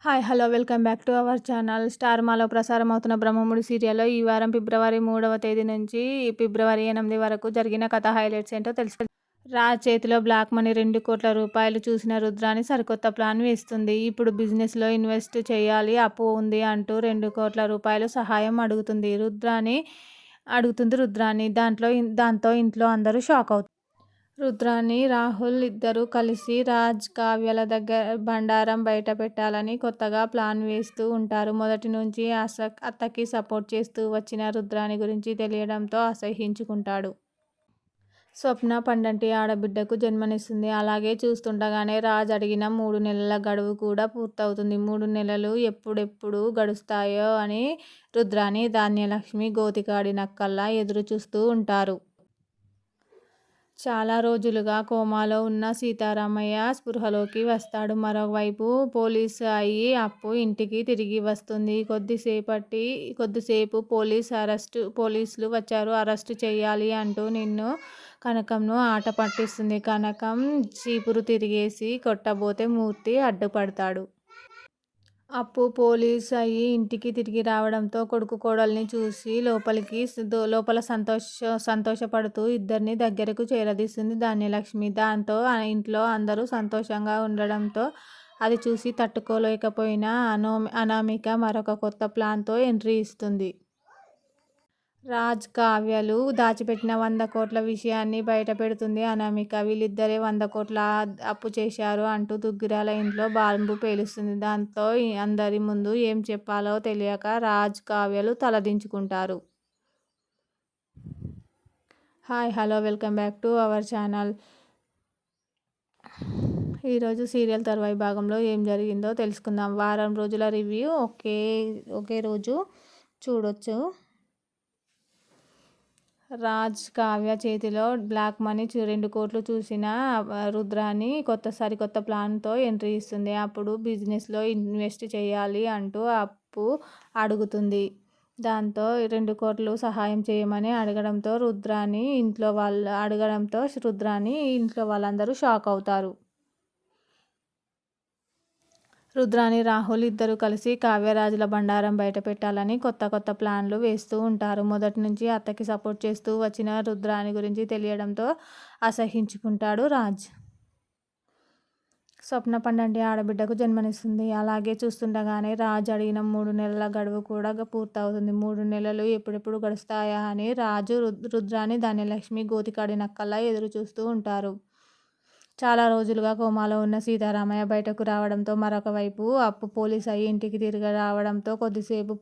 Hi! Hello! Welcome back to our channel. Star మాలో ప్రసారమవుతున్న 'బ్రహ్మముడి' సీరియల్‌లో ఈ వారం ఫిబ్రవరి 3వ తేదీ నుంచి ఫిబ్రవరి 8 వరకు జరిగిన కథ హైలైట్స్ ఏంటో తెలుసుకుందాం. రాజ్ చేతిలో బ్లాక్ మనీ ₹2,00,00,000 చూసిన రుద్రాని సరికొత్త ప్లాన్ వేస్తుంది. ఇప్పుడు బిజినెస్‌లో ఇన్వెస్ట్ చేయాలి, అప్పు ఉంది అంటూ ₹2,00,00,000 సహాయం అడుగుతుంది రుద్రాని. దాంతో ఇంట్లో అందరూ షాక్ అవుతారు. రుద్రాని, రాహుల్ ఇద్దరూ కలిసి రాజ్, కావ్యల దగ్గర బండారం బయట పెట్టాలని కొత్తగా ప్లాన్ వేస్తూ ఉంటారు. మొదటి నుంచి అత్తకి సపోర్ట్ చేస్తూ వచ్చిన రుద్రాని గురించి తెలియడంతో అసహ్యించుకుంటాడు. స్వప్న పండంటి ఆడబిడ్డకు జన్మనిస్తుంది. అలాగే చూస్తుండగానే రాజ్ అడిగిన 3 నెలల గడువు కూడా పూర్తవుతుంది. 3 నెలలు ఎప్పుడెప్పుడు గడుస్తాయో అని రుద్రాని, ధాన్యలక్ష్మి గోతికాడి నక్కల్లా ఎదురు చూస్తూ ఉంటారు. చాలా రోజులుగా కోమాలో ఉన్న సీతారామయ్య స్పృహలోకి వస్తాడు. మరోవైపు పోలీసు అయి అప్పు ఇంటికి తిరిగి వస్తుంది. కొద్దిసేపు పోలీసులు వచ్చారు, అరెస్టు చెయ్యాలి అంటూ కనకంను ఆట పట్టిస్తుంది. కనకం చీపురు తిరిగేసి కొట్టబోతే మూర్తి అడ్డుపడతాడు. అప్పు పోలీసు అయి ఇంటికి తిరిగి రావడంతో కొడుకు కోడల్ని చూసి లోపల సంతోషపడుతూ ఇద్దరిని దగ్గరకు చేరదీస్తుంది ధాన్యలక్ష్మి. దాంతో ఇంట్లో అందరూ సంతోషంగా ఉండడంతో అది చూసి తట్టుకోలేకపోయిన అనామిక మరొక కొత్త ప్లాన్తో ఎంట్రీ ఇస్తుంది. రాజ్, కావ్యలు దాచిపెట్టిన 100 కోట్ల విషయాన్ని బయట పెడుతుంది అనామిక. వీళ్ళిద్దరే 100 కోట్ల అప్పు చేశారు అంటూ దుగ్గిరాల ఇంట్లో బాంబు పేలుస్తుంది. దాంతో అందరి ముందు ఏం చెప్పాలో తెలియక రాజ్, కావ్యలు తలదించుకుంటారు. Hi! Hello! Welcome back to our channel. ఈరోజు సీరియల్ తర్వాయి భాగంలో ఏం జరిగిందో తెలుసుకుందాం. వారం రోజుల రివ్యూ ఒకే రోజు చూడొచ్చు. రాజ్, కావ్య చేతిలో బ్లాక్ మనీ 2 కోట్లు చూసిన రుద్రాని సరికొత్త ప్లాన్తో ఎంట్రీ ఇస్తుంది. అప్పుడు బిజినెస్లో ఇన్వెస్ట్ చేయాలి అంటూ అప్పు అడుగుతుంది. దాంతో 2 కోట్లు సహాయం చేయమని అడగడంతో రుద్రాని ఇంట్లో వాళ్ళందరూ షాక్ అవుతారు. రుద్రాని, రాహుల్ ఇద్దరూ కలిసి కావ్యరాజుల బండారం బయట పెట్టాలని కొత్త ప్లాన్లు వేస్తూ ఉంటారు. మొదటి నుంచి అత్తకి సపోర్ట్ చేస్తూ వచ్చిన రుద్రాని గురించి తెలియడంతో అసహ్యించుకుంటాడు రాజ్. స్వప్న పండంటి ఆడబిడ్డకు జన్మనిస్తుంది. అలాగే చూస్తుండగానే రాజ్ అడిగిన 3 నెలల గడువు కూడా పూర్తవుతుంది. 3 నెలలు ఎప్పుడెప్పుడు గడుస్తాయా అని రాజు, రుద్రాని, ధాన్యలక్ష్మి గోతికాడి నక్కల్లా ఎదురు చూస్తూ ఉంటారు. చాలా రోజులుగా కోమాలో ఉన్న సీతారామయ్య బయటకు రావడంతో మరొక వైపు అప్పు పోలీసు అయి ఇంటికి తిరిగి రావడంతో కొద్దిసేపు